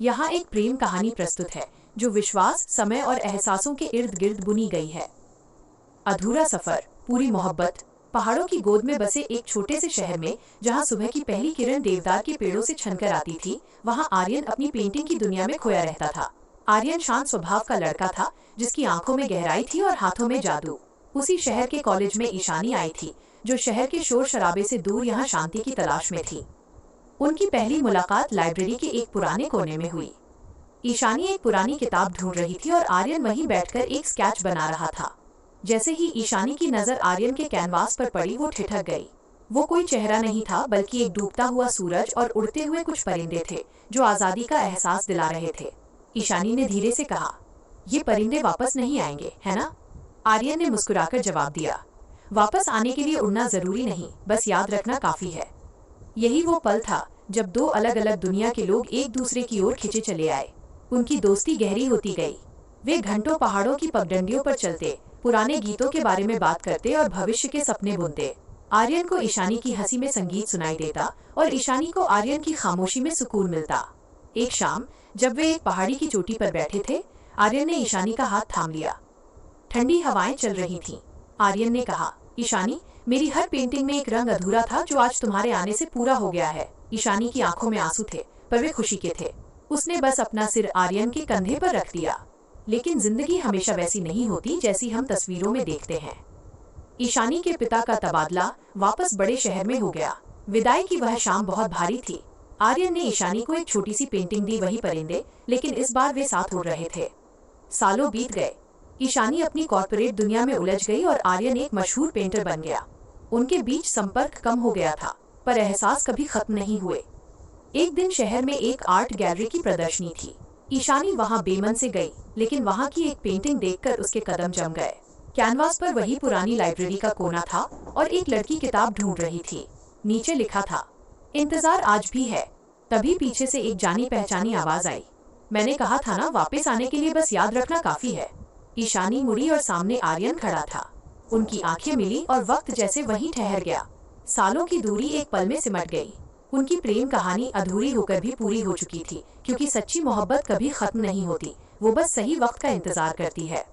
यहाँ एक प्रेम कहानी प्रस्तुत है जो विश्वास, समय और एहसासों के इर्द गिर्द बुनी गई है। अधूरा सफर, पूरी मोहब्बत। पहाड़ों की गोद में बसे एक छोटे से शहर में जहाँ सुबह की पहली किरण देवदार के पेड़ों से छनकर आती थी, वहाँ आर्यन अपनी पेंटिंग की दुनिया में खोया रहता था। आर्यन शांत स्वभाव का लड़का था जिसकी आंखों में गहराई थी और हाथों में जादू। उसी शहर के कॉलेज में ईशानी आई थी जो शहर के शोर शराबे से दूर यहाँ शांति की तलाश में थी। उनकी पहली मुलाकात लाइब्रेरी के एक पुराने कोने में हुई। ईशानी एक पुरानी किताब ढूंढ रही थी और आर्यन वहीं बैठकर एक स्केच बना रहा था। जैसे ही ईशानी की नजर आर्यन के कैनवास पर पड़ी, वो ठिठक गई। वो कोई चेहरा नहीं था बल्कि एक डूबता हुआ सूरज और उड़ते हुए कुछ परिंदे थे जो आजादी का एहसास दिला रहे थे। ईशानी ने धीरे से कहा, ये परिंदे वापस नहीं आएंगे, है ना? आर्यन ने मुस्कुराकर जवाब दिया, वापस आने के लिए उड़ना जरूरी नहीं, बस याद रखना काफी है। यही वो पल था जब दो अलग अलग दुनिया के लोग एक दूसरे की ओर खिंचे चले आए। उनकी दोस्ती गहरी होती गई। वे घंटों पहाड़ों की पगडंडियों पर चलते, पुराने गीतों के बारे में बात करते और भविष्य के सपने बुनते। आर्यन को ईशानी की हंसी में संगीत सुनाई देता और ईशानी को आर्यन की खामोशी में सुकून मिलता। एक शाम जब वे एक पहाड़ी की चोटी पर बैठे थे, आर्यन ने ईशानी का हाथ थाम लिया। ठंडी हवाएं चल रही थीं। आर्यन ने कहा, ईशानी, मेरी हर पेंटिंग में एक रंग अधूरा था जो आज तुम्हारे आने से पूरा हो गया है। ईशानी की आंखों में आंसू थे, पर वे खुशी के थे। उसने बस अपना सिर आर्यन के कंधे पर रख दिया। लेकिन जिंदगी हमेशा वैसी नहीं होती जैसी हम तस्वीरों में देखते हैं। ईशानी के पिता का तबादला वापस बड़े शहर में हो गया। विदाई की वह शाम बहुत भारी थी। आर्यन ने ईशानी को एक छोटी सी पेंटिंग दी, वही परिंदे, लेकिन इस बार वे साथ उड़ रहे थे। सालों बीत गए। ईशानी अपनी कॉर्पोरेट दुनिया में उलझ गई और आर्यन एक मशहूर पेंटर बन गया। उनके बीच संपर्क कम हो गया था, पर एहसास कभी खत्म नहीं हुए। एक दिन शहर में एक आर्ट गैलरी की प्रदर्शनी थी। ईशानी वहां बेमन से गई, लेकिन वहां की एक पेंटिंग देखकर उसके कदम जम गए। कैनवास पर वही पुरानी लाइब्रेरी का कोना था और एक लड़की किताब ढूंढ रही थी। नीचे लिखा था, इंतजार आज भी है। तभी पीछे से एक जानी पहचानी आवाज आई, मैंने कहा था ना, वापस आने के लिए बस याद रखना काफी है। ईशानी मुड़ी और सामने आर्यन खड़ा था। उनकी आंखें मिली और वक्त जैसे वहीं ठहर गया। सालों की दूरी एक पल में सिमट गई। उनकी प्रेम कहानी अधूरी होकर भी पूरी हो चुकी थी, क्योंकि सच्ची मोहब्बत कभी खत्म नहीं होती, वो बस सही वक्त का इंतजार करती है।